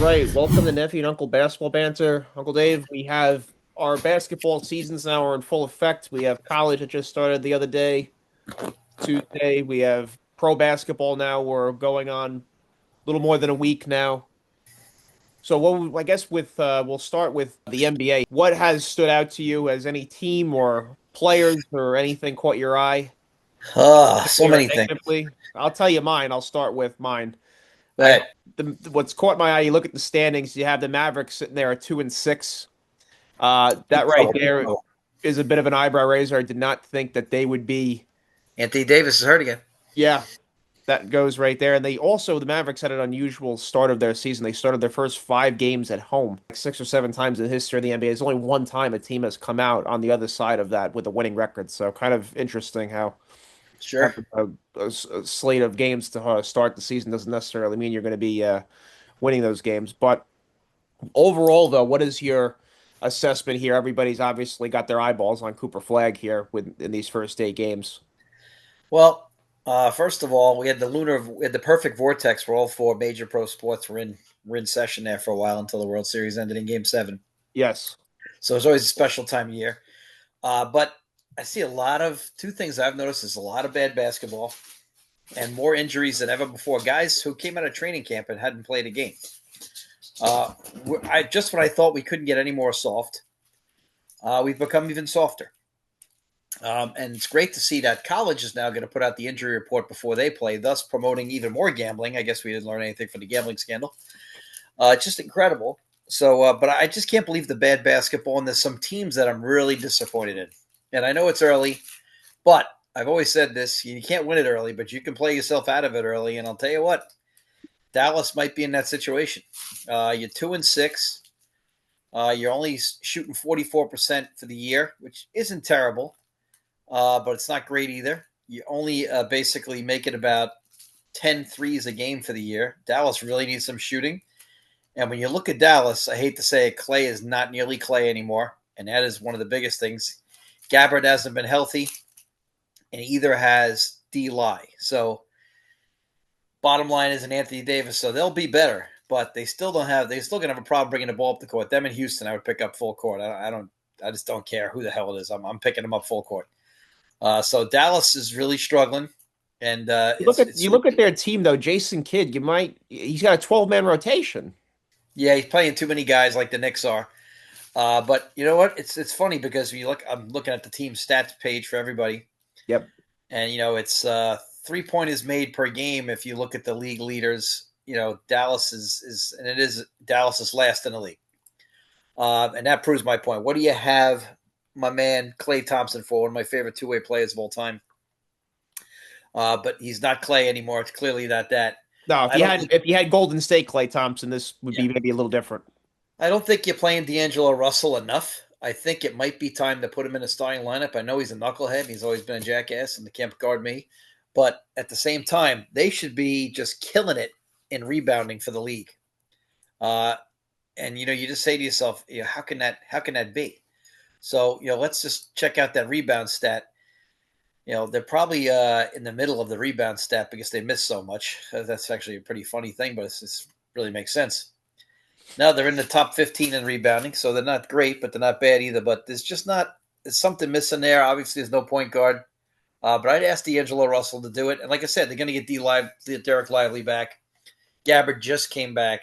right. Welcome to Nephew and Uncle Basketball Banter. Uncle Dave, we have our basketball seasons now are in full effect. We have college that just started the other day, Tuesday. We have pro basketball now. We're going on a little more than a week now. So, I guess we'll start with the NBA. What has stood out to you as any team or players or anything caught your eye, So positively or many things. negatively? I'll tell you mine. I'll start with mine. I But what's caught my eye, you look at the standings, you have the Mavericks sitting there at 2-6. That big right trouble, big there trouble. is a bit of an eyebrow raiser. I did not think that they would be. Anthony Davis is hurt again. Yeah, that goes right there. And the Mavericks had an unusual start of their season. They started their first 5 games at home, like 6 or 7 times in the history of the NBA. There's only one time a team has come out on the other side of that with a winning record. So kind of interesting how Sure. having a slate of games to start the season doesn't necessarily mean you're going to be winning those games. But overall, though, what is your assessment here? Everybody's obviously got their eyeballs on Cooper Flag here in these first 8 games. Well, first of all, we had the perfect vortex where all four major pro sports were in session there for a while until the World Series ended in Game 7. Yes. So it's always a special time of year. But I see two things I've noticed is a lot of bad basketball and more injuries than ever before. Guys who came out of training camp and hadn't played a game. Uh, just when I thought we couldn't get any more soft, we've become even softer. And it's great to see that college is now going to put out the injury report before they play, thus promoting even more gambling. I guess we didn't learn anything from the gambling scandal. Just incredible. So, but I just can't believe the bad basketball. And there's some teams that I'm really disappointed in. And I know it's early, but I've always said this: you can't win it early, but you can play yourself out of it early. And I'll tell you what, Dallas might be in that situation. You're 2-6. You're only shooting 44% for the year, which isn't terrible. But it's not great either. You only basically make it about 10 threes a game for the year. Dallas really needs some shooting. And when you look at Dallas, I hate to say it, Clay is not nearly Clay anymore. And that is one of the biggest things. Gabbard hasn't been healthy, and either has D-Lie. So bottom line is an Anthony Davis. So they'll be better, but they're still going to have a problem bringing the ball up the court. Them in Houston, I would pick up full court. I just don't care who the hell it is. I'm picking them up full court. So Dallas is really struggling, and You look at their team though. Jason Kidd, he's got a 12-man rotation. yeah, he's playing too many guys like the Knicks are. But you know what? It's funny because I'm looking at the team stats page for everybody, Yep. and it's 3-pointers made per game. If you look at the league leaders, Dallas Dallas is last in the league, and that proves my point. What do you have, my man Klay Thompson, for one of my favorite two-way players of all time? But he's not Clay anymore. It's clearly not that. No, I don't. if you had Golden State Clay Thompson, this would Yeah, be maybe a little different. I don't think you're playing D'Angelo Russell enough. I think it might be time to put him in a starting lineup. I know he's a knucklehead. He's always been a jackass and can't guard me. But at the same time, they should be just killing it in rebounding for the league. Uh, and you just say to yourself, how can that be? So let's just check out that rebound stat. They're probably in the middle of the rebound stat because they miss so much. That's actually a pretty funny thing, but it really makes sense. Now they're in the top 15 in rebounding, so they're not great, but they're not bad either. But there's something missing there. Obviously, there's no point guard. But I'd ask D'Angelo Russell to do it. And like I said, they're going to get Derek Lively back. Gabbard just came back.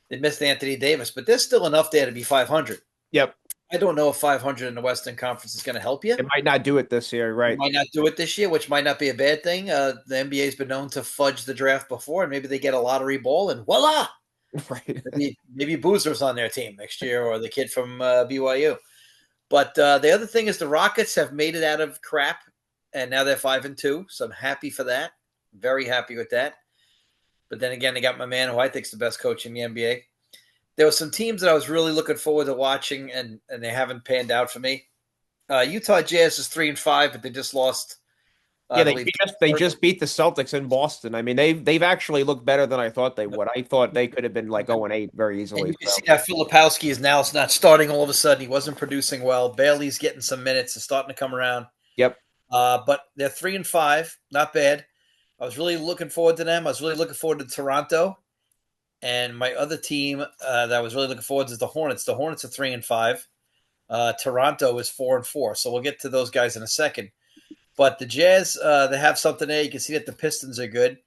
They missed Anthony Davis, but there's still enough there to be 500. Yep. I don't know if 500 in the Western Conference is going to help you. It might not do it this year, You right? might not do it this year, which might not be a bad thing. The NBA's been known to fudge the draft before, and maybe they get a lottery ball, and voila! Right. Maybe Boozer's on their team next year, or the kid from BYU. But the other thing is the Rockets have made it out of crap, and now they're 5-2. So I'm happy for that. Very happy with that. But then again, they got my man, who I think is the best coach in the NBA. There were some teams that I was really looking forward to watching, and they haven't panned out for me. Utah Jazz is 3-5, but they just lost. Yeah, I believe they just beat the Celtics in Boston. I mean, they've actually looked better than I thought they would. I thought they could have been like 0-8 very And easily. you So, see that Filipowski is now not starting all of a sudden. He wasn't producing well. Bailey's getting some minutes. It's starting to come around. yep. But they're 3-5, not bad. I was really looking forward to them. I was really looking forward to Toronto. And my other team that I was really looking forward to is the Hornets. The Hornets are 3-5. Toronto is 4-4. So we'll get to those guys in a second. But the Jazz, they have something there. You can see that the Pistons are good.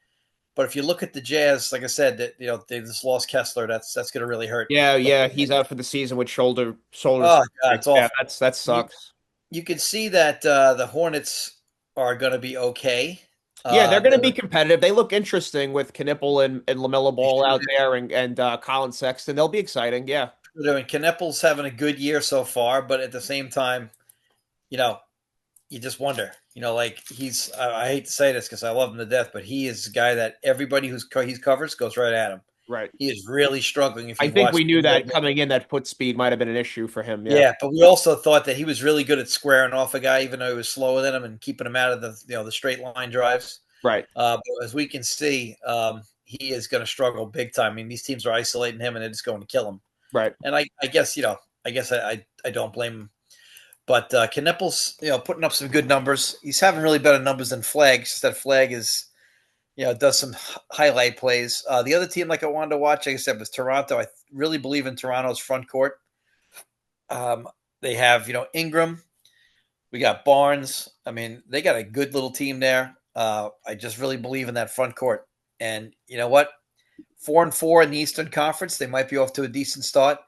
But if you look at the Jazz, like I said, that they just lost Kessler. That's going to really hurt. Yeah, he's out for the season with shoulder Oh God, surgery. it's Yeah, awful. that You sucks. you can see that the Hornets are going to be okay. Yeah, they're going to be The competitive. They look interesting with Knipple and LaMelo Ball out there and Colin Sexton. They'll be exciting. Yeah, doing Knippel's having a good year so far, but at the same time, you know, you just wonder. Like I hate to say this because I love him to death, but he is a guy that everybody he covers goes right at him. right. He is really struggling. If I you've think watched we knew him a little that bit. coming in, that foot speed might have been an issue for him. Yeah, Yeah, but we also thought that he was really good at squaring off a guy, even though he was slower than him, and keeping him out of the straight line drives. right, But as we can see, he is going to struggle big time. I mean, these teams are isolating him, and they're just going to kill him. right. And I guess I don't blame him. But Knippel's putting up some good numbers. He's having really better numbers than Flag. It's just that Flag is does some highlight plays. The other team like I wanted to watch, like I said, was Toronto. I really believe in Toronto's front court. They have Ingram. We got Barnes. I mean, they got a good little team there. I just really believe in that front court. And you know what? 4-4 in the Eastern Conference. They might be off to a decent start.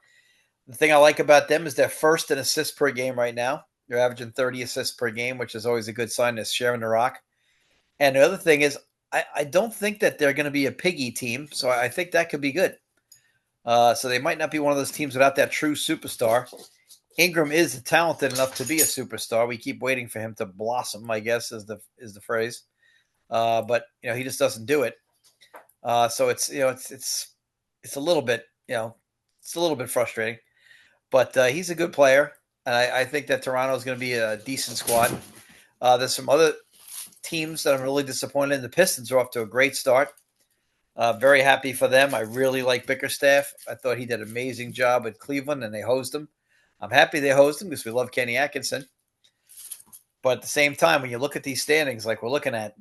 The thing I like about them is they're first in assists per game right now. They're averaging 30 assists per game, which is always a good sign. They're sharing the rock. And the other thing is, I don't think that they're going to be a piggy team, so I think that could be good. So they might not be one of those teams without that true superstar. Ingram is talented enough to be a superstar. We keep waiting for him to blossom, I guess is the phrase. But he just doesn't do it. So it's a little bit it's a little bit frustrating. But he's a good player, and I think that Toronto is going to be a decent squad. There's some other teams that I'm really disappointed in. The Pistons are off to a great start. Very happy for them. I really like Bickerstaff. I thought he did an amazing job at Cleveland, and they hosed him. I'm happy they hosed him because we love Kenny Atkinson. But at the same time, when you look at these standings, like we're looking at,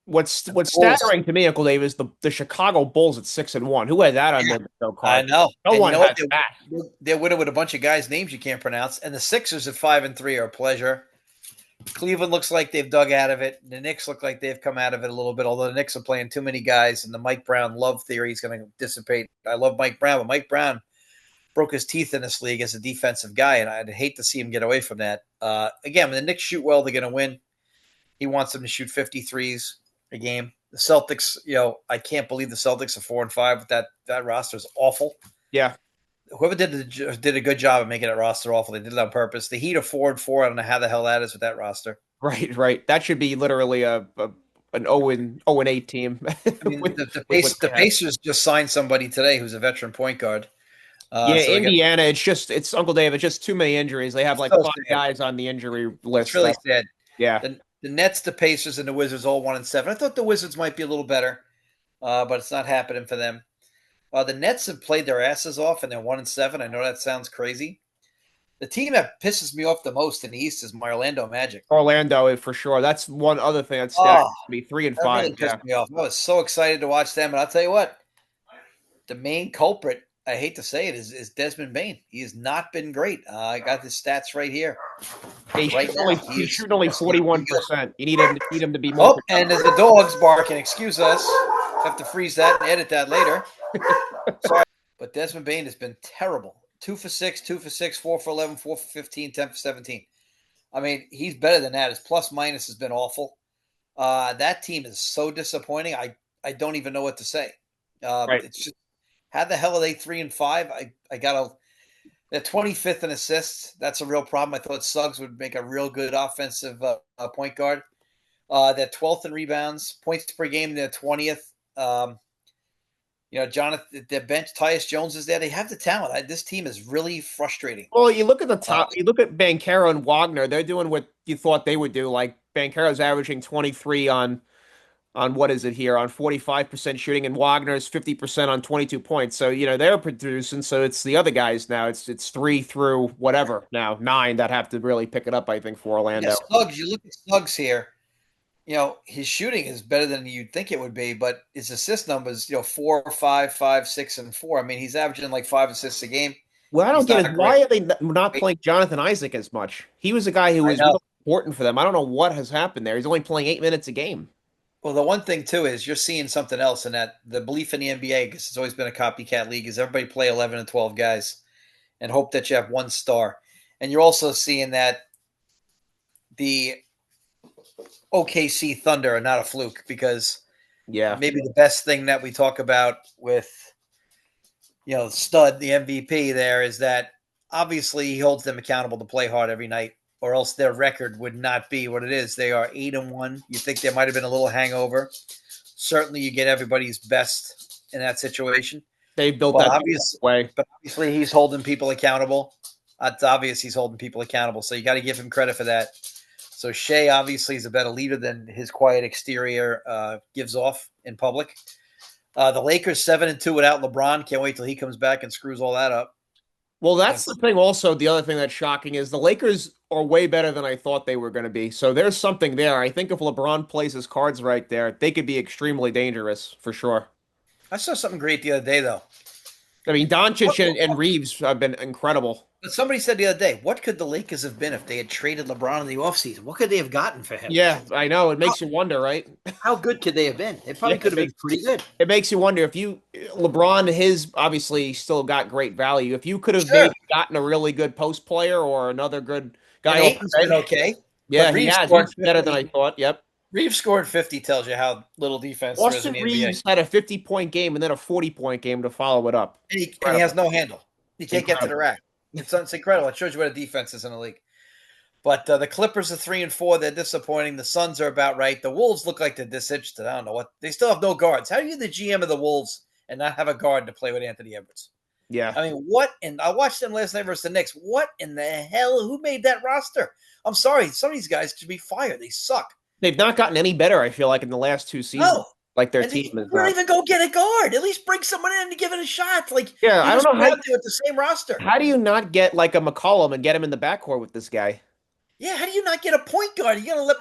What's staggering to me, Uncle Dave, is the Chicago Bulls at 6-1. Who had that on their show I card? know. No And one has that. they're winning with a bunch of guys' names you can't pronounce. And the Sixers at 5-3 are a pleasure. Cleveland looks like they've dug out of it. The Knicks look like they've come out of it a little bit, although the Knicks are playing too many guys, and the Mike Brown love theory is going to dissipate. I love Mike Brown, but Mike Brown broke his teeth in this league as a defensive guy, and I'd hate to see him get away from that. Again, when the Knicks shoot well, they're going to win. He wants them to shoot 53s a game. The Celtics, I can't believe the Celtics are 4-5, but that roster is awful. Yeah. Whoever did a good job of making that roster awful. They did it on purpose. The Heat are 4-4. I don't know how the hell that is with that roster. Right. That should be literally an 0-8 team. I mean, the Pacers just signed somebody today who's a veteran point guard. So Indiana, it's Uncle Dave. It's just too many injuries. They have like so 5 sad. guys on the injury list. It's really sad. Yeah. The Nets, the Pacers, and the Wizards all 1-7. I thought the Wizards might be a little better, but it's not happening for them. The Nets have played their asses off, and they're 1-7. I know that sounds crazy. The team that pisses me off the most in the East is my Orlando Magic. Orlando, for sure. That's one other thing that's me 3-5. That really pissed me off. I was so excited to watch them, and I'll tell you what, the main culprit, I hate to say it, is Desmond Bane. He has not been great. I got the stats right here. He's shooting only 41%. You need him to be more. Oh, and there's the dogs barking. Excuse us. Have to freeze that and edit that later. Sorry. But Desmond Bane has been terrible. 2 for 6, 2 for 6, 4 for 11, 4 for 15, 10 for 17. I mean, he's better than that. His plus minus has been awful. That team is so disappointing. I don't even know what to say. Right. It's just, how the hell are they 3-5? They're 25th in assists. That's a real problem. I thought Suggs would make a real good offensive point guard. They're 12th in rebounds, points per game. They're 20th. Jonathan, their bench, Tyus Jones is there. They have the talent. This team is really frustrating. Well, you look at the top. You look at Banchero and Wagner. They're doing what you thought they would do. Like Banchero's averaging 23 on what is it here on 45% shooting, and Wagner's 50% on 22 points. So they're producing. So it's the other guys now. It's 3 through whatever now 9 that have to really pick it up. I think for Orlando. Yeah, Suggs. You look at Suggs here. his shooting is better than you'd think it would be, but his assist numbers, 4, 5, 5, 6, and 4. I mean, he's averaging like 5 assists a game. What I don't He's get not is great. why are they not playing Jonathan Isaac as much? He was a guy who I was know. really important for them. I don't know what has happened there. He's only playing 8 minutes a game. Well, the one thing too is you're seeing something else in that the belief in the NBA, because it's always been a copycat league, is everybody play 11 and 12 guys and hope that you have one star. And you're also seeing that the OKC Thunder are not a fluke, because Yeah, maybe the best thing that we talk about with Stud, the MVP there, is that obviously he holds them accountable to play hard every night, or else their record would not be what it is. They are 8-1. You think there might have been a little hangover. Certainly, you get everybody's best in that situation. they built But that obviously, way. he's holding people accountable. It's obvious he's holding people accountable. So you got to give him credit for that. So Shea obviously is a better leader than his quiet exterior gives off in public. The Lakers 7-2 without LeBron. Can't wait till he comes back and screws all that up. Well, that's the thing. Also, the other thing that's shocking is the Lakers are way better than I thought they were going to be. So there's something there. I think if LeBron plays his cards right there, they could be extremely dangerous for sure. I saw something great the other day, though. I mean, Doncic and Reeves have been incredible. But somebody said the other day, what could the Lakers have been if they had traded LeBron in the offseason? What could they have gotten for him? Yeah, I know. It makes you wonder, right? How good could they have been? It probably Yeah, could have been pretty good. it makes you wonder if LeBron, his obviously still got great value. If you could have Sure. maybe gotten a really good post player or another good And guy off the Aiton's been bench. okay. Yeah, But he Reeves has. scored He's better than 50. I thought. Yep. Reeves scored 50 tells you how little defense there is in Austin the NBA. Reeves had a 50-point game and then a 40-point game to follow it up. And he has no handle. He can't get to the Incredible. rack. It's incredible. It shows you what a defense is in the league. But the Clippers are 3-4. They're disappointing. The Suns are about right. The Wolves look like they're disinterested. I don't know what. They still have no guards. How are you the GM of the Wolves and not have a guard to play with Anthony Edwards? Yeah. I mean, what? And I watched them last night versus the Knicks. What in the hell? Who made that roster? I'm sorry. Some of these guys should be fired. They suck. They've not gotten any better, I feel like, in the last two seasons. No. Like their And team is don't not. even go get a guard. At least bring someone in to give it a shot. Like, Yeah, you I just don't know put out there with the same roster. how do you not get like a McCollum and get him in the backcourt with this guy? Yeah, how do you not get a point guard? Are you going to let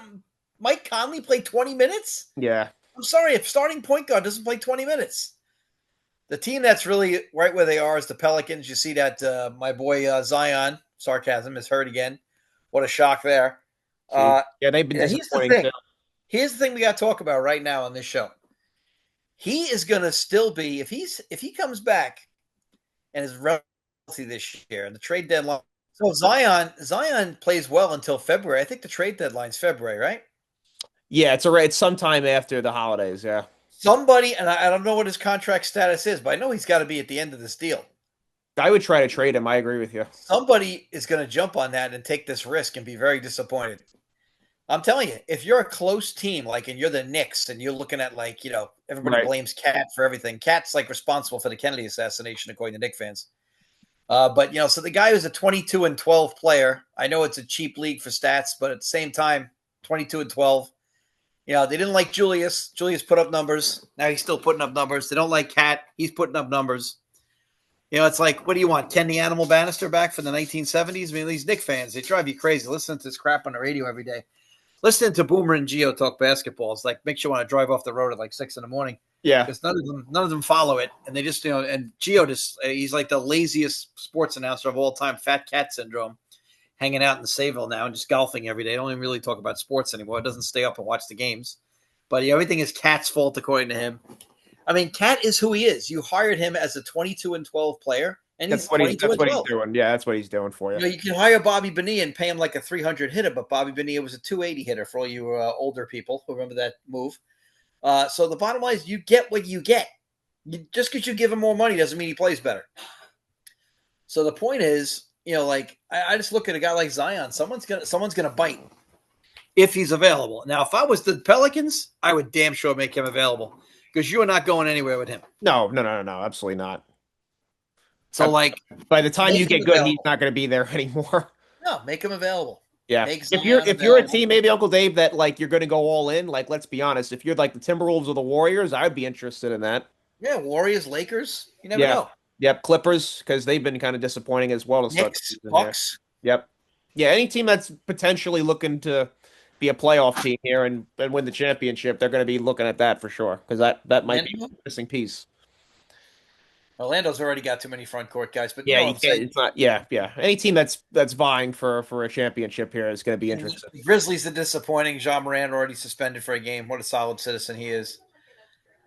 Mike Conley play 20 minutes? Yeah. I'm sorry, if starting point guard doesn't play 20 minutes. The team that's really right where they are is the Pelicans. You see that my boy Zion, sarcasm, is hurt again. What a shock there. Yeah, they've been Here's the disappointing thing. too. Here's the thing we got to talk about right now on this show. He is going to still be, if he comes back and is relatively this year and the trade deadline. So Zion plays well until February. I think the trade deadline's February, right? Yeah, it's sometime after the holidays. Yeah. Somebody, and I don't know what his contract status is, but I know he's got to be at the end of this deal. I would try to trade him. I agree with you. Somebody is going to jump on that and take this risk and be very disappointed. I'm telling you, if you're a close team, and you're the Knicks and you're looking at everybody Right. blames Cat for everything. Cat's responsible for the Kennedy assassination, according to Knicks fans. But so the guy who's a 22-12 player, I know it's a cheap league for stats, but at the same time, 22-12. They didn't like Julius. Julius put up numbers. Now he's still putting up numbers. They don't like Cat. He's putting up numbers. It's like, what do you want? Ken the Animal Bannister back from the 1970s? I mean, these Knicks fans, they drive you crazy. Listening to this crap on the radio every day. Listening to Boomer and Geo talk basketball is makes you want to drive off the road at 6 a.m. Yeah. Because none of them follow it, and they just and Geo he's like the laziest sports announcer of all time, fat cat syndrome, hanging out in the Sayville now and just golfing every day. They don't even really talk about sports anymore. It doesn't stay up and watch the games, but everything is Cat's fault according to him. I mean, Cat is who he is. You hired him as a 22-12 player, and That's he's what he's 22-12. doing. Yeah, that's what he's doing for you. You can hire Bobby Bonilla and pay him like a 300 hitter, but Bobby Bonilla was a 280 hitter for all you older people who remember that move. So the bottom line is you get what you get. Just because you give him more money doesn't mean he plays better. So the point is, I just look at a guy like Zion. Someone's gonna bite if he's available. Now, if I was the Pelicans, I would damn sure make him available because you are not going anywhere with him. No, absolutely not. So, by the time you get good, available. he's not going to be there anymore. No, make him available. Yeah. Make If you're a available. team, maybe Uncle Dave, that you're going to go all in, let's be honest, if you're the Timberwolves or the Warriors, I'd be interested in that. Yeah, Warriors, Lakers, you never Yeah. know. Yep, Clippers, because they've been kind of disappointing as well to start the Knicks, season. Bucks. Yep. Yeah, any team that's potentially looking to be a playoff team here and win the championship, they're going to be looking at that for sure because that might be Orlando, a missing piece. Orlando's already got too many front court guys, but you Yeah, know what you I'm can't. saying. It's not. Yeah, yeah. Any team that's vying for a championship here is going to be And interesting. the Grizzlies are disappointing. John Moran already suspended for a game. What a solid citizen he is.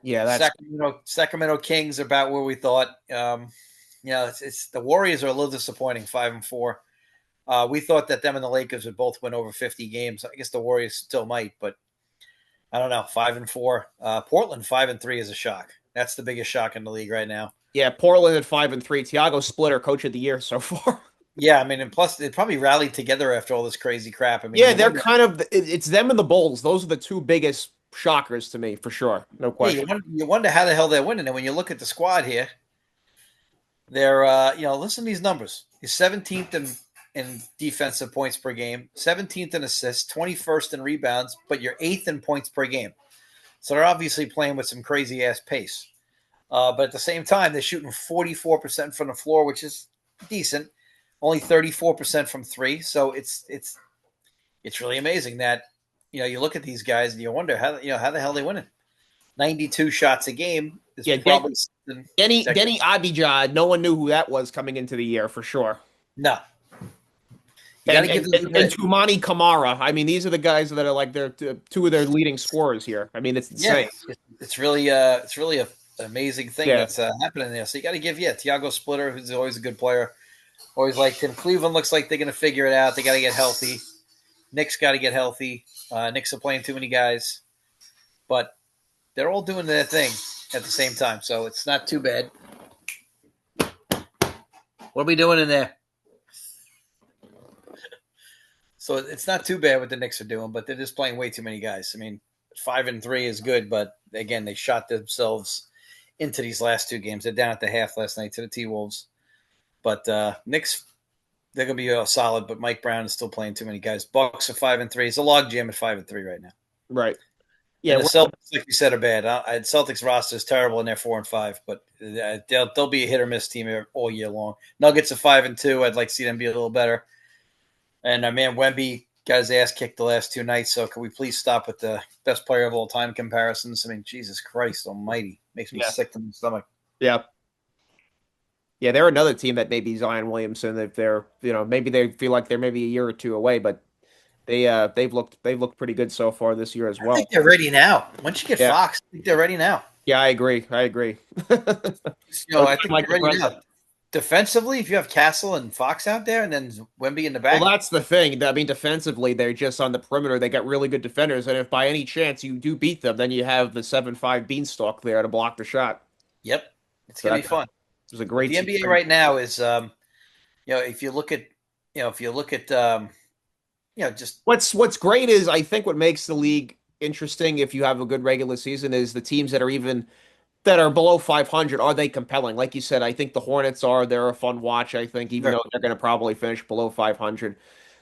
Yeah, that's Sacramento Kings are about where we thought. It's the Warriors are a little disappointing, 5-4. We thought that them and the Lakers would both win over 50 games. I guess the Warriors still might, but I don't know. 5-4. Portland 5-3 is a shock. That's the biggest shock in the league right now. yeah. Portland at 5-3. Tiago Splitter, coach of the year so far. Yeah, I mean, and plus they probably rallied together after all this crazy crap. I mean, Yeah, they're kind of. It's them and the Bulls. Those are the two biggest shockers to me for sure. No question. you wonder how the hell they're winning. And when you look at the squad here, they're listen to these numbers. He's 17th in defensive points per game, 17th in assists, 21st in rebounds, but you're 8th in points per game. So they're obviously playing with some crazy ass pace. But at the same time, they're shooting 44% from the floor, which is decent. Only 34% from three. So it's really amazing that you look at these guys and you wonder how the hell they winning. 92 shots a game is Yeah, probably Denny Abidjan. No one knew who that was coming into the year for sure. no. You And, got to give and Tumani Kamara. I mean, these are the guys that are like their two of their leading scorers here. I mean, it's insane. Yeah, it's really an amazing thing Yeah. that's happening there. So you got to give Tiago Splitter, who's always a good player. Always liked him. Cleveland looks like they're going to figure it out. They got to get healthy. Knicks got to get healthy. Knicks are playing too many guys, but they're all doing their thing at the same time, so it's not too bad. What are we doing in there? So it's not too bad what the Knicks are doing, but they're just playing way too many guys. I mean, 5-3 is good, but again, they shot themselves into these last two games. They're down at the half last night to the T-Wolves. But Knicks, they're going to be solid, but Mike Brown is still playing too many guys. Bucks are 5-3. It's a log jam at 5-3 right now. Right. Yeah. And the Celtics, like you said, are bad. Celtics roster is terrible, and they're 4-5, but they'll be a hit or miss team all year long. Nuggets are 5-2. I'd like to see them be a little better. And man, Wemby got his ass kicked the last two nights. So can we please stop with the best player of all time comparisons? I mean, Jesus Christ Almighty, makes me sick to my stomach. Yeah. Yeah, they're another team that maybe Zion Williamson. If they're maybe they feel like they're maybe a year or two away, but they've looked pretty good so far this year as well. I think they're ready now. Once you get Fox, I think they're ready now. Yeah, I agree. I think they're ready now. Defensively, if you have Castle and Fox out there, and then Wemby in the back. Well, that's the thing. I mean, defensively, they're just on the perimeter. They got really good defenders, and if by any chance you do beat them, then you have the 7'5" beanstalk there to block the shot. Yep, it's gonna be fun. It was a great. The NBA right now is, if you look at, just what's great is I think what makes the league interesting if you have a good regular season is the teams that are below 500. Are they compelling? Like you said, I think the Hornets are. They're a fun watch. I think even though they're going to probably finish below 500,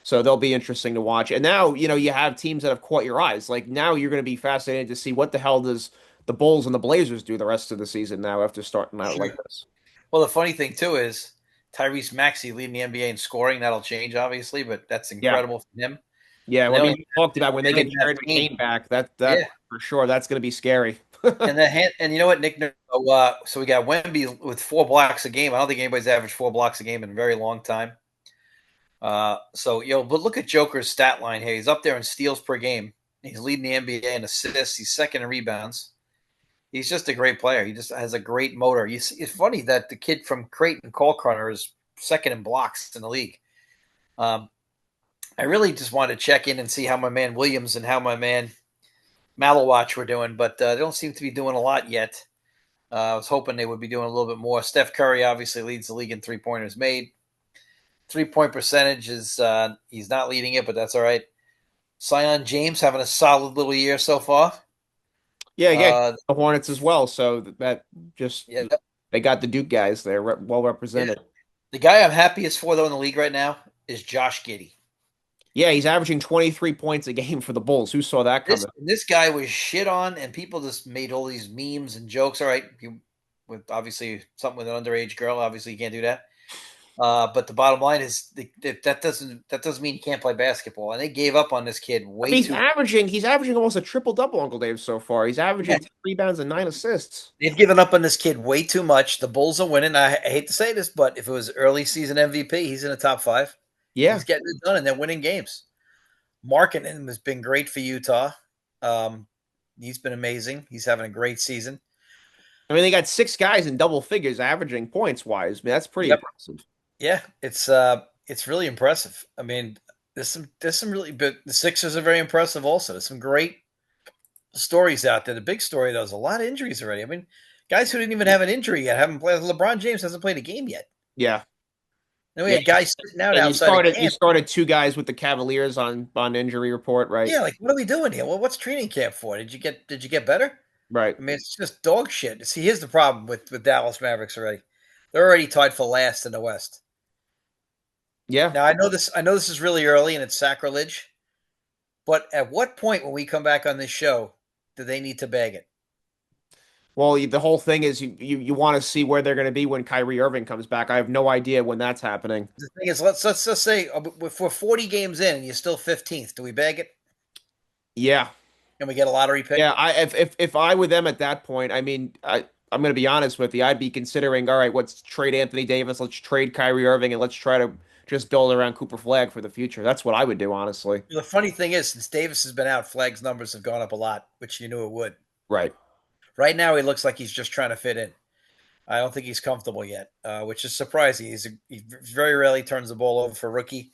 so they'll be interesting to watch. And now you have teams that have caught your eyes. Like now you're going to be fascinated to see what the hell does the Bulls and the Blazers do the rest of the season now after starting out like this. Well, the funny thing too is Tyrese Maxey leading the NBA in scoring. That'll change obviously, but that's incredible for him. Yeah, well, we talked about when they get Jared McCain back. That for sure, that's going to be scary. and you know what, Nick? So we got Wemby with 4 blocks a game. I don't think anybody's averaged 4 blocks a game in a very long time. But look at Joker's stat line here. He's up there in steals per game. He's leading the NBA in assists. He's second in rebounds. He's just a great player. He just has a great motor. It's funny that the kid from Creighton, Colcrunner, is second in blocks in the league. I really just wanted to check in and see how my man Williams and how my man Malowatch were doing, but they don't seem to be doing a lot yet. I was hoping they would be doing a little bit more. Steph Curry obviously leads the league in three-pointers made. 3-point percentage is he's not leading it, but that's all right. Zion James having a solid little year so far. Yeah, the Hornets as well. So that just they got the Duke guys there well represented. Yeah. The guy I'm happiest for though in the league right now is Josh Giddey. Yeah, he's averaging 23 points a game for the Bulls. Who saw that coming? This guy was shit on, and people just made all these memes and jokes. All right, with obviously something with an underage girl. Obviously, you can't do that. But the bottom line is that doesn't mean he can't play basketball. And they gave up on this kid I way mean, too. he's averaging almost a triple double, Uncle Dave, so far. He's averaging 10 rebounds and 9 assists. They've given up on this kid way too much. The Bulls are winning. I hate to say this, but if it was early season MVP, he's in the top 5. Yeah. He's getting it done, and they're winning games. Markkanen has been great for Utah. He's been amazing. He's having a great season. I mean, they got 6 guys in double figures averaging points wise. I mean, that's pretty impressive. Yeah, it's really impressive. I mean, there's some really big. The Sixers are very impressive. Also, there's some great stories out there. The big story though is a lot of injuries already. I mean, guys who didn't even have an injury yet haven't played. LeBron James hasn't played a game yet. Yeah. And we had guys sitting out And outside. you started 2 guys with the Cavaliers on injury report, right? Yeah, like what are we doing here? Well, what's training camp for? Did you get better? Right. I mean, it's just dog shit. See, here's the problem with Dallas Mavericks already. They're already tied for last in the West. Yeah. Now I know this is really early and it's sacrilege, but at what point when we come back on this show do they need to bag it? Well, the whole thing is you want to see where they're going to be when Kyrie Irving comes back. I have no idea when that's happening. The thing is, let's just say if we're 40 games in and you're still 15th, do we bag it? Yeah. And we get a lottery pick? Yeah, if I were them at that point, I mean, I'm going to be honest with you. I'd be considering, all right, let's trade Anthony Davis, let's trade Kyrie Irving, and let's try to just build around Cooper Flag for the future. That's what I would do, honestly. The funny thing is, since Davis has been out, Flag's numbers have gone up a lot, which you knew it would. Right. Right now, he looks like he's just trying to fit in. I don't think he's comfortable yet, which is surprising. He very rarely turns the ball over for a rookie,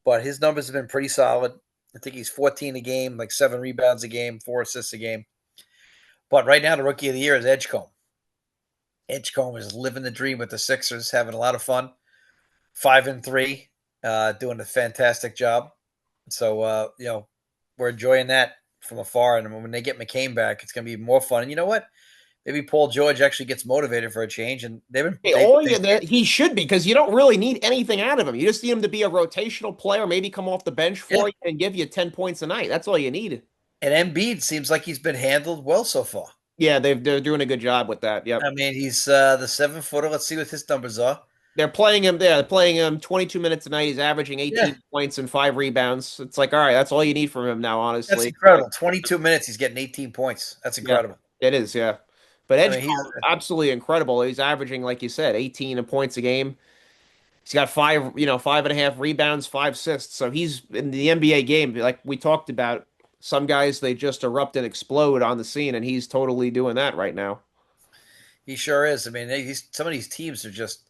but his numbers have been pretty solid. I think he's 14 a game, like 7 rebounds a game, 4 assists a game. But right now, the rookie of the year is Edgecombe. Edgecombe is living the dream with the Sixers, having a lot of fun. 5-3, doing a fantastic job. So, we're enjoying that from afar. And when they get McCain back, it's going to be more fun. And you know what? Maybe Paul George actually gets motivated for a change. And he should be, because you don't really need anything out of him. You just need him to be a rotational player, maybe come off the bench for you and give you 10 points a night. That's all you need. And Embiid seems like he's been handled well so far. Yeah, they're doing a good job with that. Yep. I mean, he's the 7-footer. Let's see what his numbers are. They're playing him 22 minutes a night. He's averaging 18 points and 5 rebounds. It's like, all right, that's all you need from him now, honestly. That's incredible. 22 minutes, he's getting 18 points. That's incredible. Yeah, it is, yeah. But Edge is absolutely incredible. He's averaging, like you said, 18 points a game. He's got 5.5 rebounds, 5 assists. So he's in the NBA game, like we talked about. Some guys, they just erupt and explode on the scene, and he's totally doing that right now. He sure is. I mean, some of these teams are just,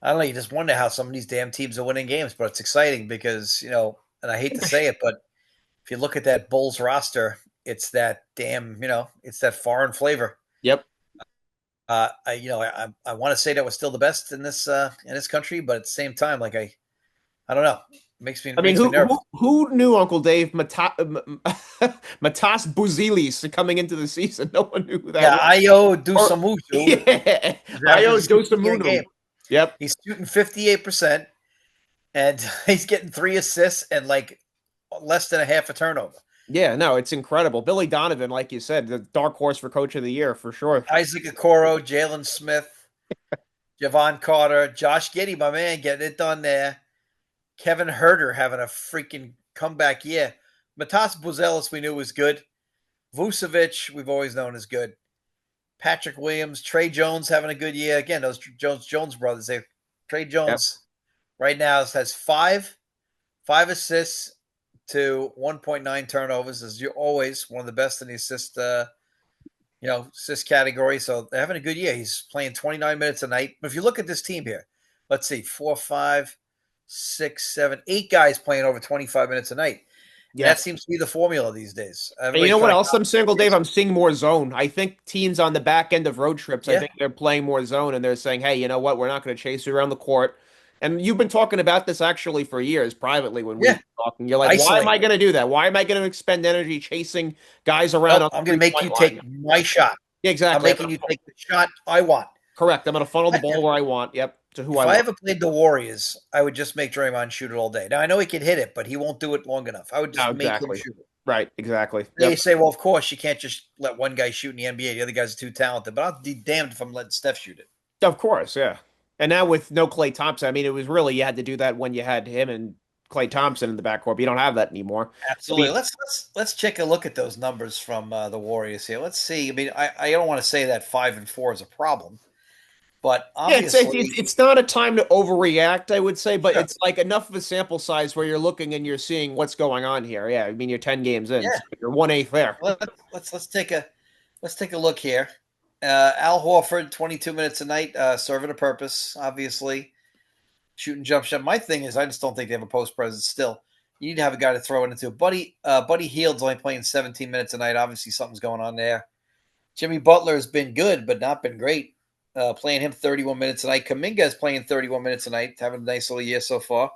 I don't know, you just wonder how some of these damn teams are winning games, but it's exciting because, and I hate to say it, but if you look at that Bulls roster, it's that damn, it's that foreign flavor. Yep. I want to say that we're still the best in this country, but at the same time, like I don't know. Makes me nervous. Who knew Uncle Dave Matas Buzelis coming into the season? No one knew who that was. Ayo Dosunmu. Yeah. Ayo Dosunmu. Yep. He's shooting 58%, and he's getting 3 assists and like less than a half a turnover. Yeah, no, it's incredible. Billy Donovan, like you said, the dark horse for Coach of the Year for sure. Isaac Okoro, Jalen Smith, Javon Carter, Josh Giddey, my man, getting it done there. Kevin Huerter having a freaking comeback year. Matas Buzelis, we knew was good. Vucevic, we've always known is good. Patrick Williams, Trey Jones having a good year. Again, those Jones brothers. Trey Jones right now has 5 assists to 1.9 turnovers. As you're always one of the best in the assist category. So they're having a good year. He's playing 29 minutes a night. But if you look at this team here, let's see, 4, 5, 6, 7, 8 guys playing over 25 minutes a night. Yeah. That seems to be the formula these days. And you know what else I'm seeing, Dave? I'm seeing more zone. I think teams on the back end of road trips, I think they're playing more zone, and they're saying, hey, you know what? We're not going to chase you around the court. And you've been talking about this actually for years privately when we're talking. You're like, why am I going to do that? Why am I going to expend energy chasing guys around? I'm going to make you take my shot. Yeah, exactly. I'm making you take the shot I want. Correct. I'm going to funnel the ball where I want. Yep. To who if I ever played the Warriors, I would just make Draymond shoot it all day. Now, I know he can hit it, but he won't do it long enough. I would just make him shoot it. Right, exactly. They say, well, of course, you can't just let one guy shoot in the NBA. The other guys are too talented. But I'll be damned if I'm letting Steph shoot it. Of course, yeah. And now with no Clay Thompson, I mean, it was really you had to do that when you had him and Clay Thompson in the backcourt. But you don't have that anymore. I Absolutely. mean, Let's take a look at those numbers from the Warriors here. Let's see. I mean, I don't want to say that 5-4 is a problem, but yeah, obviously, it's not a time to overreact, I would say, but sure. it's like enough of a sample size where you're looking and you're seeing what's going on here. Yeah, I mean, you're 10 games in, Yeah. so you're 1/8 there. Let's take a look here. Al Horford, 22 minutes a night, serving a purpose. Obviously, shooting jump shot. My thing is, I just don't think they have a post presence. Still, you need to have a guy to throw it into. Buddy Hield's only playing 17 minutes a night. Obviously, something's going on there. Jimmy Butler has been good, but not been great. Playing him 31 minutes a night. Kaminga is playing 31 minutes a night, having a nice little year so far.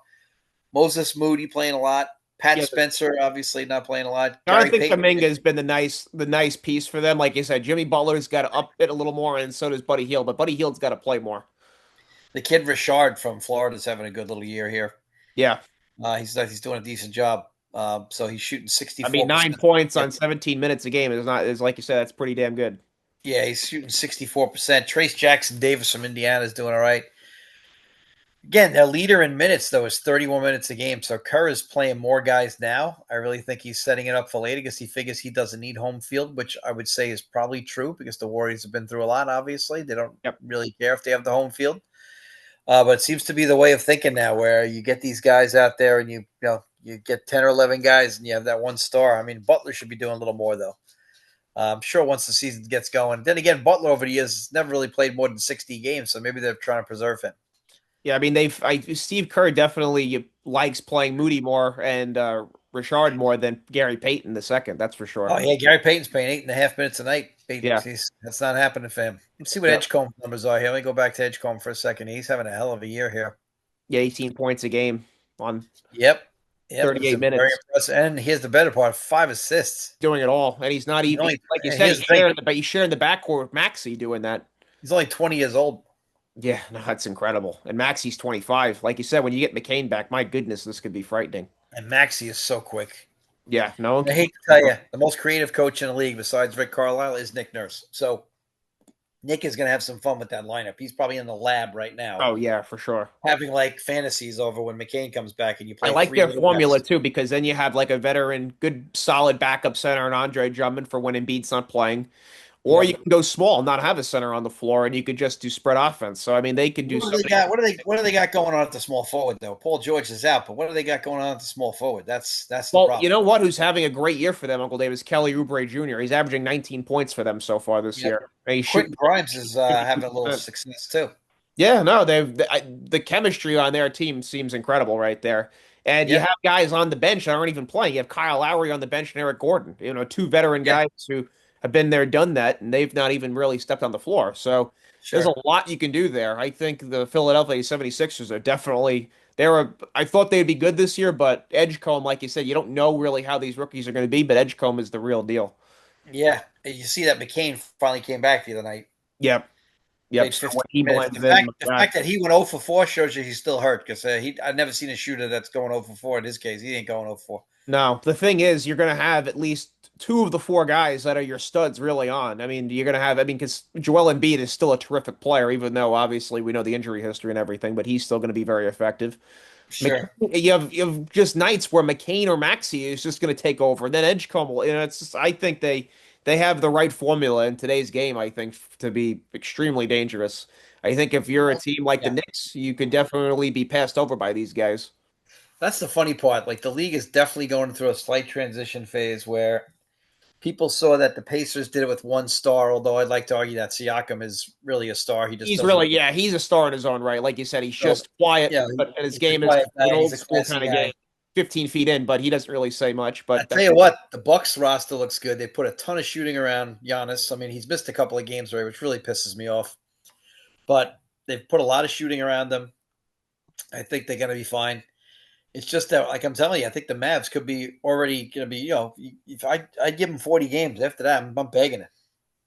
Moses Moody playing a lot. Pat Yeah, Spencer obviously not playing a lot. I Gary think Payton. Kaminga has been the nice piece for them. Like you said, Jimmy Butler's got to up it a little more, and so does Buddy Hield. But Buddy Hield's got to play more. The kid Richard from Florida is having a good little year here. Yeah, He's doing a decent job. So he's shooting I mean, 64%. 9 points on 17 minutes a game is like you said, that's pretty damn good. Yeah, he's shooting 64%. Trace Jackson Davis from Indiana is doing all right. Again, their leader in minutes, though, is 31 minutes a game. So Kerr is playing more guys now. I really think he's setting it up for later because he figures he doesn't need home field, which I would say is probably true because the Warriors have been through a lot, obviously. They don't Yep. really care if they have the home field. But it seems to be the way of thinking now where you get these guys out there and you get 10 or 11 guys and you have that one star. I mean, Butler should be doing a little more, though. I'm sure once the season gets going. Then again, Butler over the years has never really played more than 60 games, so maybe they're trying to preserve him. Yeah, I mean, Steve Kerr definitely likes playing Moody more and Richard more than Gary Payton the second. That's for sure. Oh, yeah, Gary Payton's playing 8.5 minutes a night. Yeah. That's not happening for him. Let's see what Yeah. Edgecombe numbers are here. Let me go back to Edgecombe for a second. He's having a hell of a year here. Yeah, 18 points a game on Yep. 38 minutes. Very impressive. And here's the better part: 5 assists. Doing it all, and he's not even like you said. He's sharing the backcourt with Maxey doing that. He's only 20 years old. Yeah, no, that's incredible. And Maxey's 25. Like you said, when you get McCain back, my goodness, this could be frightening. And Maxey is so quick. Yeah, no. I hate to tell you, the most creative coach in the league besides Rick Carlisle is Nick Nurse. So Nick is going to have some fun with that lineup. He's probably in the lab right now. Oh yeah, for sure. Having like fantasies over when McCain comes back and you play. I like their formula too because then you have like a veteran, good, solid backup center and Andre Drummond for when Embiid's not playing. Or you can go small, not have a center on the floor, and you could just do spread offense. So I mean, they can do What do they got? What do they got going on at the small forward though? Paul George is out, but what do they got going on at the small forward? That's the problem. You know what? Who's having a great year for them, Uncle Davis? Kelly Oubre Jr. He's averaging 19 points for them so far this year. Quentin Grimes is having a little success too. Yeah, no, the chemistry on their team seems incredible right there. And you have guys on the bench that aren't even playing. You have Kyle Lowry on the bench and Eric Gordon. You know, two veteran guys who have been there, done that, and they've not even really stepped on the floor. So there's a lot you can do there. I think the Philadelphia 76ers are definitely I thought they'd be good this year, but Edgecombe, like you said, you don't know really how these rookies are going to be, but Edgecombe is the real deal. Yeah, you see that McCain finally came back the other night. Yep. So the fact that he went 0 for 4 shows you he's still hurt because I've never seen a shooter that's going 0 for 4 in his case. He ain't going 0 for 4. No, the thing is, you're going to have at least two of the four guys that are your studs really on. I mean, you're going to have, because Joel Embiid is still a terrific player, even though obviously we know the injury history and everything, but he's still going to be very effective. Sure. You have just nights where McCain or Maxey is just going to take over. And then Edgecombe, I think they have the right formula in today's game, I think, to be extremely dangerous. I think if you're a team like the Knicks, you could definitely be passed over by these guys. That's the funny part. Like the league is definitely going through a slight transition phase where people saw that the Pacers did it with one star, although I'd like to argue that Siakam is really a star. He's a star in his own right. Like you said, he's just quiet, but his game is an old school kind of game. 15 feet in, but he doesn't really say much. But I tell you what, the Bucks roster looks good. They put a ton of shooting around Giannis. I mean, he's missed a couple of games already, which really pisses me off. But they've put a lot of shooting around them. I think they're going to be fine. It's just that, like I'm telling you, I think the Mavs could be already going to be, if I'd give them 40 games. After that, I'm begging it.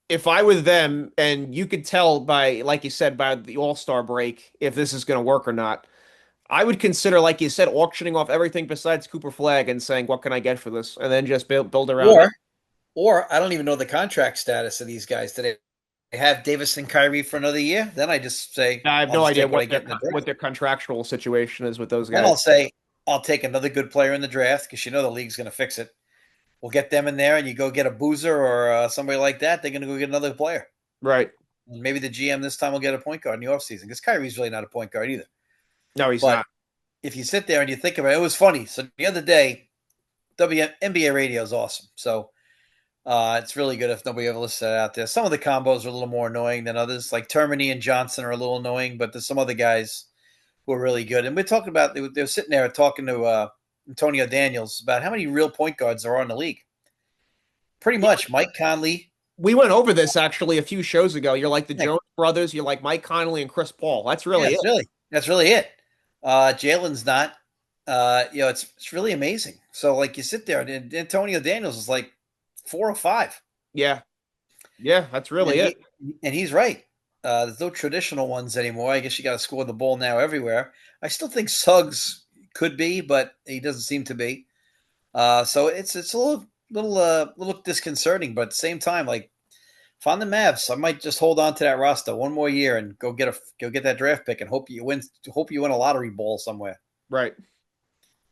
If I were them, and you could tell by, like you said, by the All-Star break, if this is going to work or not, I would consider, like you said, auctioning off everything besides Cooper Flag and saying, what can I get for this? And then just build around it. Or I don't even know the contract status of these guys today. have Davis and Kyrie for another year, then I just say I have I'll no just idea take what I get in the what draft. their contractual situation is with those Then guys. I'll say I'll take another good player in the draft because you know the league's going to fix it. We'll get them in there, and you go get a Boozer or somebody like that. They're going to go get another player. Right. And maybe the GM this time will get a point guard in the offseason because Kyrie's really not a point guard either. No, he's But not. if you sit there and you think about it, it was funny. So the other day, NBA radio is awesome. So it's really good if nobody ever listens to that out there. Some of the combos are a little more annoying than others. Like Termini and Johnson are a little annoying, but there's some other guys who are really good. And we're talking about they were sitting there talking to Antonio Daniels about how many real point guards there are in the league. Pretty Yeah, much, Mike Conley. we went over this actually a few shows ago. You're like the Yeah, Jones brothers. You're like Mike Conley and Chris Paul. That's yeah, really it. that's really it. Jalen's not. It's really amazing. So like you sit there and Antonio Daniels is like 4 or 5. Yeah. Yeah, that's really And it. he's right. There's no traditional ones anymore. I guess you got to score the ball now everywhere. I still think Suggs could be, but he doesn't seem to be. So it's a little disconcerting, but at the same time, like if I'm the Mavs, I might just hold on to that roster one more year and go get that draft pick and hope you win a lottery ball somewhere Right.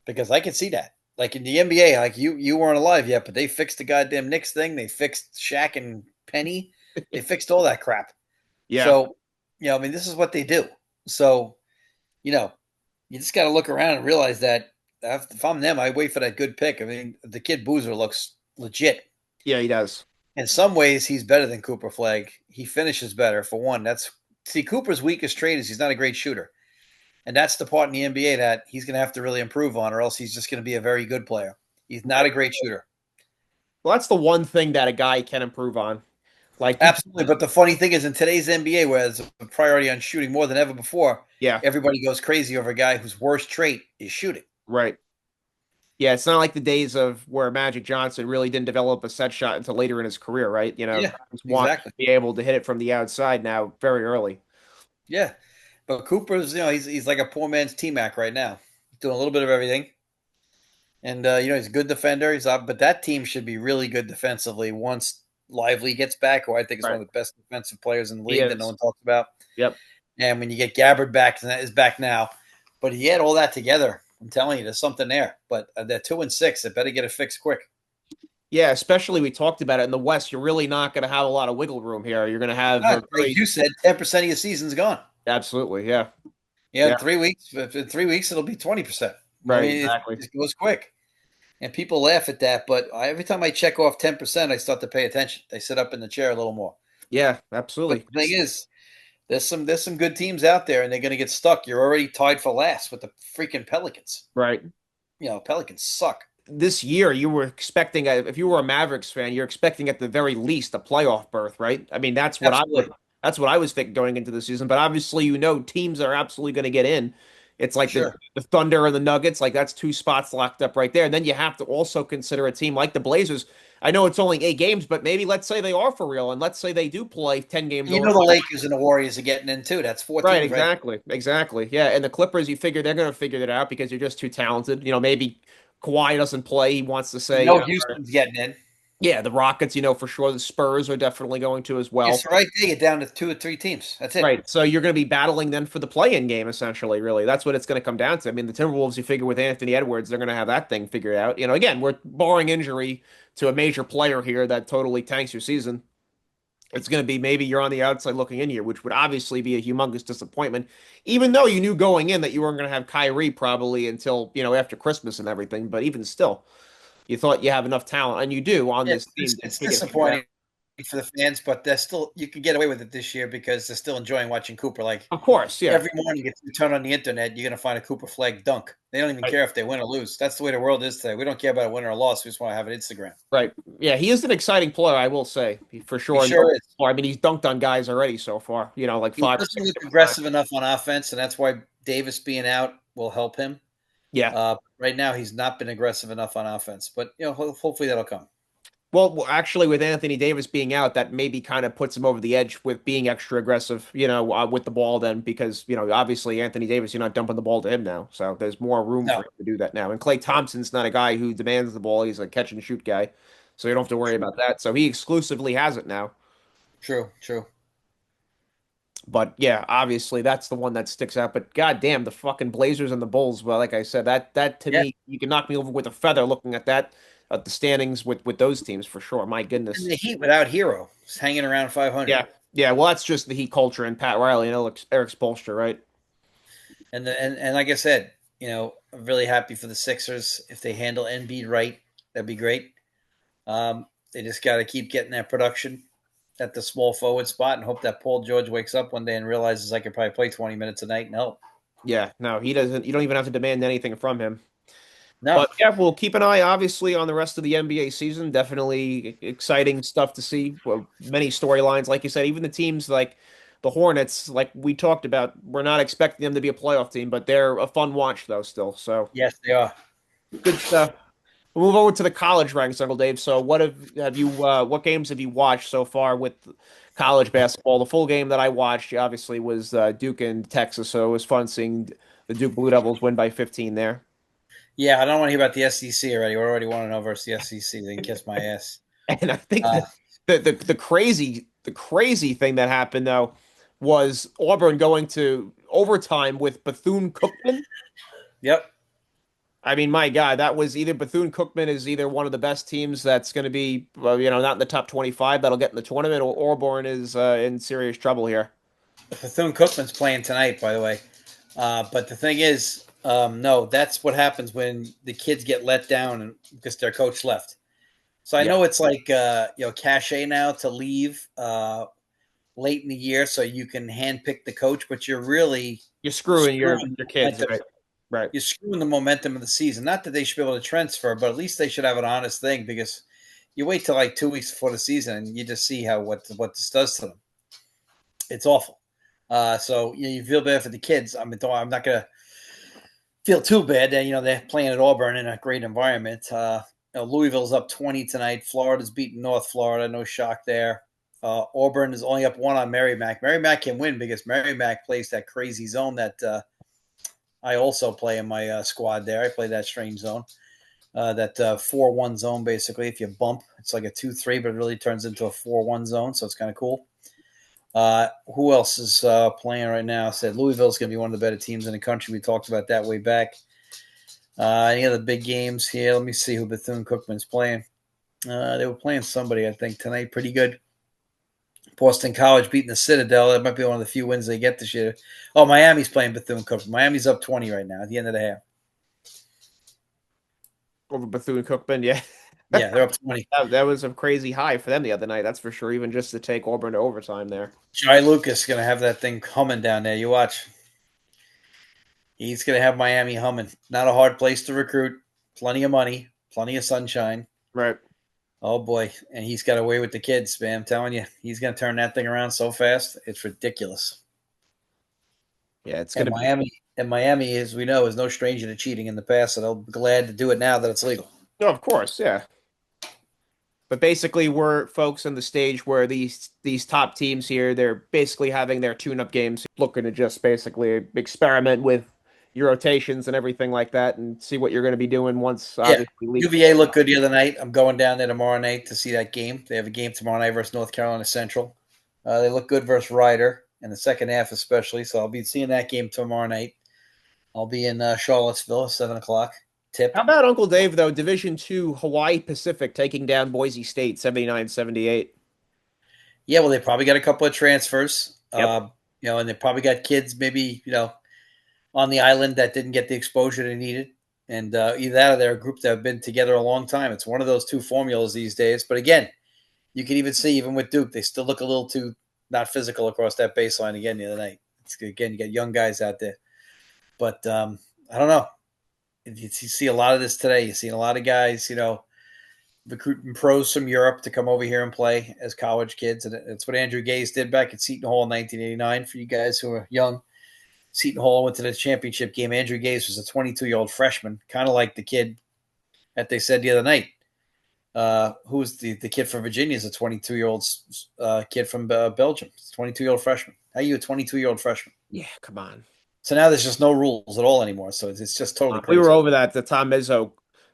because I can see that. Like in the NBA, like you weren't alive yet, but they fixed the goddamn Knicks thing. They fixed Shaq and Penny. They fixed all that crap. Yeah. So, I mean, this is what they do. So, you know, you just got to look around and realize that if I'm them, I wait for that good pick. I mean, the kid Boozer looks legit. Yeah, he does. In some ways, he's better than Cooper Flag. He finishes better. For one, Cooper's weakest trait is he's not a great shooter, and that's the part in the NBA that he's going to have to really improve on, or else he's just going to be a very good player. He's not a great shooter. Well, that's the one thing that a guy can improve on. Like you, Absolutely. But the funny thing is, in today's NBA, where there's a priority on shooting more than ever before, yeah, everybody goes crazy over a guy whose worst trait is shooting. right. Yeah, it's not like the days of where Magic Johnson really didn't develop a set shot until later in his career, right? Yeah, Guys want to exactly. be able to hit it from the outside now very early. Yeah. But Cooper's, he's like a poor man's T-Mac right now, doing a little bit of everything. And, he's a good defender. But that team should be really good defensively once Lively gets back, who I think is one Right. of the best defensive players in the He league that no is. one talks about. Yep. And when you get Gabbard back, and that is back now. But he had all that together. I'm telling you, there's something there. But they're 2-6. They better get it fixed quick. Yeah, especially we talked about it in the West. You're really not going to have a lot of wiggle room here. You're going to have a Like very you said, 10% of your season's gone. absolutely, yeah, Yeah, yeah, in 3 weeks. In 3 weeks, it'll be 20%. I right, mean, exactly, it goes quick. And people laugh at that, but every time I check off 10%, I start to pay attention. They sit up in the chair a little more. yeah, But absolutely, the thing is, there's some good teams out there, and they're going to get stuck. You're already tied for last with the freaking Pelicans. right. Pelicans suck. This year, you were expecting, if you were a Mavericks fan, you're expecting at the very least a playoff berth, right? I mean, Absolutely. that's what I was thinking going into the season. But obviously, teams are absolutely going to get in. It's like Sure. the Thunder and the Nuggets, like that's two spots locked up right there. And then you have to also consider a team like the Blazers. I know it's only 8 games, but maybe let's say they are for real, and let's say they do play 10 games You over. know the Lakers and the Warriors are getting in too. That's four Right, teams right exactly. Exactly. Yeah. And the Clippers, you figure they're going to figure it out because you're just too talented. Maybe Kawhi doesn't play. He wants to there. say, You know Houston's getting in. yeah, the Rockets, for sure. The Spurs are definitely going to as Yeah, well. so right there, you're down to 2 or 3 teams. That's it. Right. So you're going to be battling then for the play-in game, essentially, really. That's what it's going to come down to. I mean, the Timberwolves, you figure with Anthony Edwards, they're going to have that thing figured out. Again, we're barring injury to a major player here that totally tanks your season. It's going to be maybe you're on the outside looking in here, which would obviously be a humongous disappointment, even though you knew going in that you weren't going to have Kyrie probably until, after Christmas and everything. But even still, you thought you have enough talent, and you do on Yeah, this it's, team to it's get it figured out. disappointing for the fans, but they're still you can get away with it this year because they're still enjoying watching Cooper. Like Of course, yeah. every morning, if you turn on the internet, you're gonna find a Cooper Flag dunk. They don't even Right. care if they win or lose. That's the way the world is today. We don't care about a win or a loss. We just want to have an Instagram. Right. Yeah, he is an exciting player, I will say, for He sure. sure is. I mean, he's dunked on guys already so far, like He five or doesn't six look different times. aggressive enough on offense, and that's why Davis being out will help him. Yeah. Right now, he's not been aggressive enough on offense, but hopefully that'll come. Well, actually, with Anthony Davis being out, that maybe kind of puts him over the edge with being extra aggressive, with the ball then, because, obviously Anthony Davis, you're not dumping the ball to him now. So there's more room for No, him to do that now. And Klay Thompson's not a guy who demands the ball. He's a catch and shoot guy. So you don't have to worry about that. So he exclusively has it now. true, true. But yeah, obviously that's the one that sticks out. But goddamn, the fucking Blazers and the Bulls. Well, like I said, that to Yeah, me, you can knock me over with a feather looking at that, at the standings with those teams for sure. My and goodness. the Heat without Hero is hanging around 500. Yeah, yeah. Well, that's just the Heat culture and Pat Riley and Eric Spoelstra, right? And like I said, I'm really happy for the Sixers. If they handle Embiid right, that'd be great. They just got to keep getting that production at the small forward spot and hope that Paul George wakes up one day and realizes I could probably play 20 minutes a night and help. Yeah. No, he doesn't. You don't even have to demand anything from him. No, But yeah, we'll keep an eye, obviously, on the rest of the NBA season. Definitely exciting stuff to see. Well, many storylines, like you said, even the teams like the Hornets, like we talked about, we're not expecting them to be a playoff team, but they're a fun watch though, still. So yes, they are. good stuff. We'll move over to the college ranks, Uncle Dave. So, what games have you watched so far with college basketball? The full game that I watched, obviously, was Duke and Texas. So it was fun seeing the Duke Blue Devils win by 15 there. Yeah, I don't want to hear about the SEC already. We already want to know versus the SEC. They can kiss my ass. And I think Uh, that the crazy thing that happened though was Auburn going to overtime with Bethune Cookman. yep. I mean, my God, that was either Bethune Cookman is either one of the best teams that's going to be, not in the top 25 that'll get in the tournament, or Auburn is in serious trouble here. Bethune Cookman's playing tonight, by the way. But the thing is, no, that's what happens when the kids get let down and because their coach left. So I Yeah, know it's like cachet now to leave late in the year so you can handpick the coach, but you're really you're screwing screwing your the kids, momentum. right? Right. You're screwing the momentum of the season. Not that they should be able to transfer, but at least they should have an honest thing because you wait till like 2 weeks before the season and you just see how what this does to them. It's awful. So you feel bad for the kids. I mean, I'm not gonna feel too bad that they're playing at Auburn in a great environment. Louisville's up 20 tonight. Florida's beating North Florida. No shock there. Auburn is only up 1 on Merrimack. Merrimack can win because Merrimack plays that crazy zone that I also play in my squad there. I play that strange zone, that 4-1 zone basically. If you bump, it's like a 2-3, but it really turns into a 4-1 zone, so it's kind of cool. Who else is playing right now? I said Louisville's going to be one of the better teams in the country. We talked about that way back. Any other big games here? Let me see who Bethune Cookman's playing. They were playing somebody, I think, tonight. Pretty good. Boston College beating the Citadel. That might be one of the few wins they get this year. Oh, Miami's playing Bethune Cookman. Miami's up 20 right now at the end of the half. Over Bethune Cookman, yeah. Yeah, they're up 20. That was a crazy high for them the other night, that's for sure, even just to take Auburn to overtime there. Jai Lucas is going to have that thing humming down there. You watch. He's going to have Miami humming. Not a hard place to recruit. Plenty of money. Plenty of sunshine. Right. Oh boy, and he's got away with the kids, man. I'm telling you, he's going to turn that thing around so fast. It's ridiculous. Yeah, it's And gonna be. Miami, as we know, is no stranger to cheating in the past, so they'll be glad to do it now that it's legal. No, of course, yeah. But basically, we're folks in the stage where these top teams here, they're basically having their tune-up games, looking to just basically experiment with your rotations and everything like that, and see what you're going to be doing once Yeah, obviously league. UVA looked good the other night. I'm going down there tomorrow night to see that game. They have a game tomorrow night versus North Carolina Central. They look good versus Ryder in the second half, especially. So I'll be seeing that game tomorrow night. I'll be in Charlottesville, 7 o'clock. Tip. How about Uncle Dave though? Division II, Hawaii Pacific taking down Boise State 79-78. Yeah, well, they probably got a couple of transfers. Yep. And they probably got kids maybe on the island that didn't get the exposure they needed. And either that or they're a group that have been together a long time. It's one of those two formulas these days. But again, you can even see, even with Duke, they still look a little too not physical across that baseline again the other night. Again, you got young guys out there. But I don't know. You see a lot of this today. You're seeing a lot of guys, recruiting pros from Europe to come over here and play as college kids. And it's what Andrew Gaze did back at Seton Hall in 1989 for you guys who are young. Seton Hall went to the championship game. Andrew Gaze was a 22-year-old freshman, kind of like the kid that they said the other night. Who was the kid from Virginia? Is a 22-year-old kid from Belgium. 22-year-old freshman. How are you a 22-year-old freshman? Yeah, come on. So now there's just no rules at all anymore. So it's just totally We were crazy. over that the Tom Izzo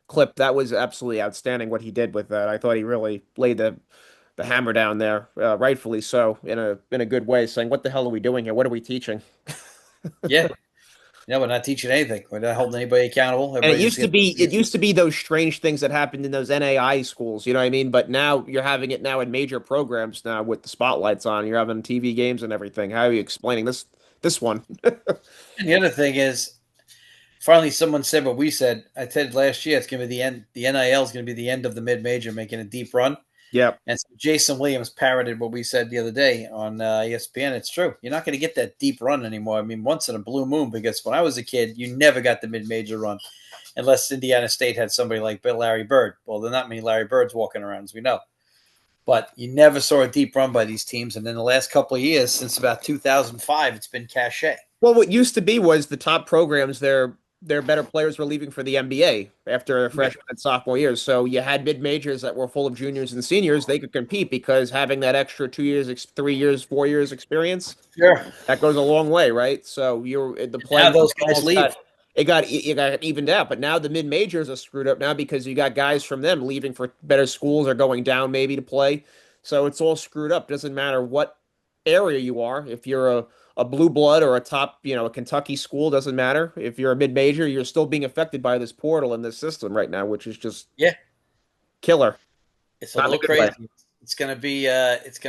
clip. That was absolutely outstanding what he did with that. I thought he really laid the hammer down there, rightfully so, in a good way, saying, "What the hell are we doing here? What are we teaching?" Yeah. Yeah, we're not teaching anything. We're not holding anybody accountable. And it Everybody just used to gets be it used to be those strange things that happened in those NAI schools, you know what I mean? But now you're having it now in major programs now with the spotlights on. You're having TV games and everything. How are you explaining this one? And the other thing is, finally, someone said what we said. I said last year it's going to be the end. The NIL is going to be the end of the mid major, making a deep run. Yep. And so Jason Williams parroted what we said the other day on ESPN. It's true. You're not going to get that deep run anymore. I mean, once in a blue moon, because when I was a kid, you never got the mid major run unless Indiana State had somebody like Bill Larry Bird. Well, there are not many Larry Birds walking around, as we know. But you never saw a deep run by these teams. And in the last couple of years, since about 2005, it's been cachet. Well, what used to be was the top programs, their better players were leaving for the NBA after their freshman and sophomore years. So you had mid majors that were full of juniors and seniors. They could compete because having that extra 2 years, 3 years, 4 years experience, Sure. that goes a long way, right? So you're the Now playing those guys leave. it got evened out. But now the mid majors are screwed up now because you got guys from them leaving for better schools or going down maybe to play. So it's all screwed up. Doesn't matter what area you are. If you're a blue blood or a top, a Kentucky school, doesn't matter. If you're a mid major, you're still being affected by this portal and this system right now, which is just Yeah. killer. It's a Not in little good way. crazy. It's gonna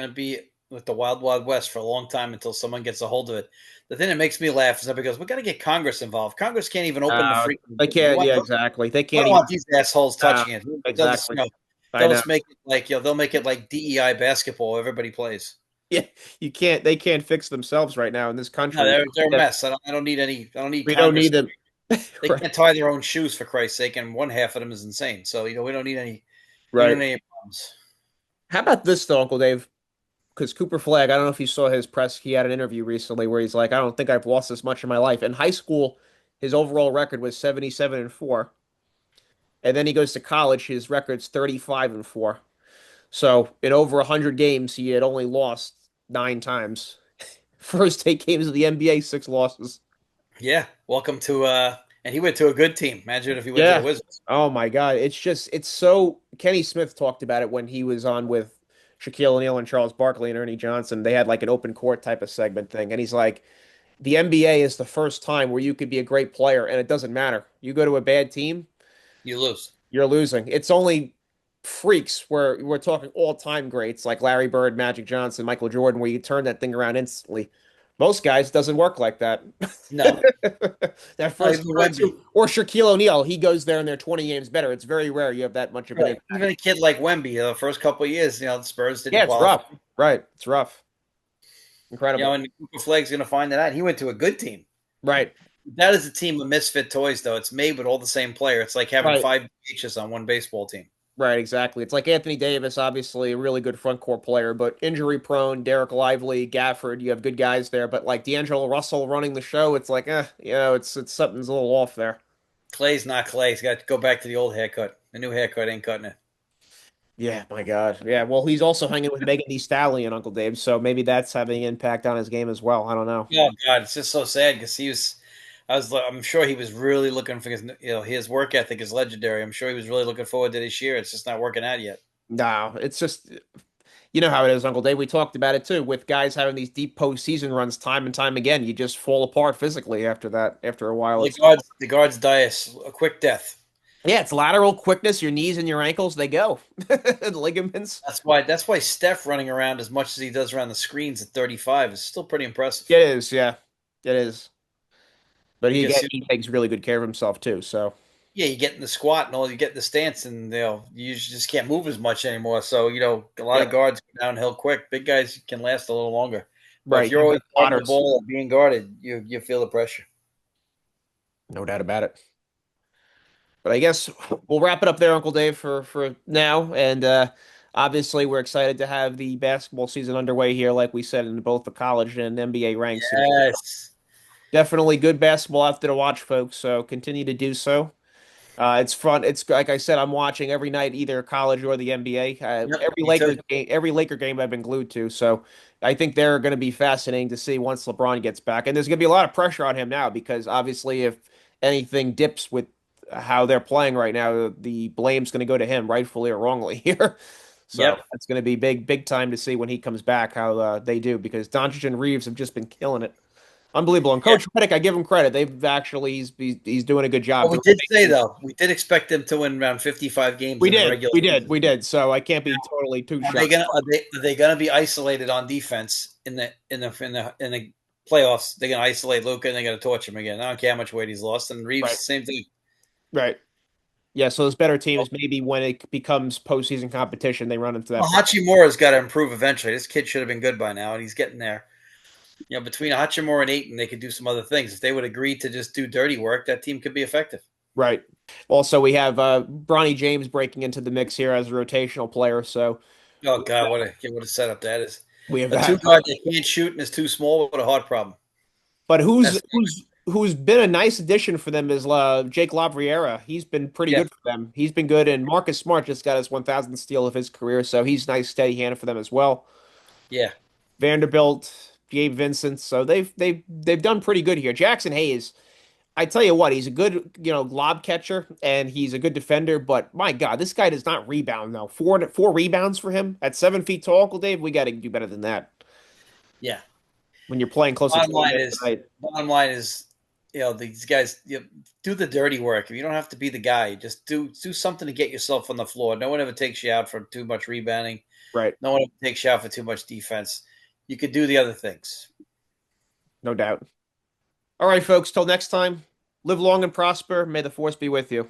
be with the wild wild west for a long time until someone gets a hold of it. The thing that makes me laugh is that because we got to get Congress involved. Congress can't even open the freaking. They can't. Yeah, exactly. They We can't don't even. want these assholes touching it. They'll just, Exactly. I they'll know. just make it like they'll make it like DEI basketball. Everybody plays. Yeah, you can't. They can't fix themselves right now in this No, country. they're a mess. I don't need any. I don't need We don't Congress. need them. They Right. can't tie their own shoes for Christ's sake, and one half of them is insane. So we don't need any. We don't Right. need any problems. How about this though, Uncle Dave? Because Cooper Flagg, I don't know if you saw his press. He had an interview recently where he's like, "I don't think I've lost this much in my life." In high school, his overall record was 77-4, and then he goes to college. His record's 35-4. So in over 100 games, he had only lost 9 times. First 8 games of the NBA, 6 losses. Yeah, welcome to. And he went to a good team. Imagine if he went to the Yeah. Wizards. Oh my God. It's so Kenny Smith talked about it when he was on with Shaquille O'Neal and Charles Barkley and Ernie Johnson. They had like an open court type of segment thing. And he's like, the NBA is the first time where you could be a great player and it doesn't matter. You go to a bad team, You lose. you're losing. It's only freaks where we're talking all-time greats like Larry Bird, Magic Johnson, Michael Jordan, where you turn that thing around instantly. Most guys doesn't work like that. No, That not first even year or Wemby. two, or Shaquille O'Neal, he goes there and they're 20 games better. It's very rare you have that much of an Right. impact. Even a kid like Wemby, the first couple of years, the Spurs didn't Yeah, it's qualify. rough. Right. It's rough. Incredible. And Cooper Flagg's going to find that out. He went to a good team. Right. That is a team of misfit toys, though. It's made with all the same player. It's like having Right. 5 DHs on one baseball team. Right, exactly. It's like Anthony Davis, obviously a really good front court player, but injury prone. Derek Lively, Gafford, you have good guys there, but like D'Angelo Russell running the show, it's like, it's something's a little off there. Clay's not Clay. He's got to go back to the old haircut. The new haircut ain't cutting it. Yeah, my God. Yeah, well, he's also hanging with Megan Thee Stallion, Uncle Dave, so maybe that's having an impact on his game as well. I don't know. Oh God, it's just so sad because I'm sure he was really looking for his work ethic is legendary. I'm sure he was really looking forward to this year. It's just not working out yet. No, it's just you know how it is, Uncle Dave. We talked about it too, with guys having these deep postseason runs time and time again. You just fall apart physically after that. After a while, The guards die a quick death. yeah, it's lateral quickness. Your knees and your ankles, they go. The ligaments. That's why Steph running around as much as he does around the screens at 35 is still pretty impressive. It is, yeah, it is. But Because he takes really good care of himself too. So yeah, you get in the squat and all, you get in the stance, and you just can't move as much anymore. So a lot yeah, of guards go downhill quick. Big guys can last a little longer. But if right. you're always guarding the Otters, ball or being guarded, you feel the pressure. no doubt about it. But I guess we'll wrap it up there, Uncle Dave, for now. And obviously, we're excited to have the basketball season underway here, like we said, in both the college and NBA ranks here. Yes. Definitely good basketball out there to watch, folks. So continue to do so. It's fun. It's like I said, I'm watching every night, either college or the NBA. Yep, me too. Every Laker game I've been glued to. So I think they're going to be fascinating to see once LeBron gets back. And there's going to be a lot of pressure on him now because obviously, if anything dips with how they're playing right now, the blame's going to go to him, rightfully or wrongly here. So Yep. it's going to be big time to see when he comes back how they do, because Doncic and Reeves have just been killing it. Unbelievable. And Yeah. Coach Redick, I give him credit. They've actually he's doing a good job. Well, we did say though, we did expect them to win around 55 games in the regular season. We did. So I can't be totally too Are shocked. they gonna be isolated on defense in the playoffs? They're gonna isolate Luka and they're gonna torch him again. I don't care how much weight he's lost. And Reeves, Right. same thing. Right. Yeah, so those better teams, maybe when it becomes postseason competition, they run into that. Well, Hachimura's got to improve eventually. This kid should have been good by now, and he's getting there. You know, between Hachimura and Ayton, they could do some other things. If they would agree to just do dirty work, that team could be effective. Right. Also, we have Bronny James breaking into the mix here as a rotational player. So, oh God, what a setup that is! We have a that. two guard that can't shoot and is too small with a hard problem. But who's been a nice addition for them is Jake LaVriera. He's been pretty good for them. He's been good, and Marcus Smart just got his 1,000th steal of his career, so he's a nice steady hand for them as well. Yeah. Vanderbilt, Gabe Vincent, so they've done pretty good here. Jackson Hayes, I tell you what, he's a good lob catcher and he's a good defender, but my God, this guy does not rebound now. Four rebounds for him at 7 feet tall, Uncle Dave. We got to do better than that. Yeah. When you're playing close bottom to bottom line is, these guys do the dirty work. If you don't have to be the guy, just do something to get yourself on the floor. No one ever takes you out for too much rebounding. Right. No one ever takes you out for too much defense. You could do the other things. No doubt. All right, folks. Till next time, live long and prosper. May the force be with you.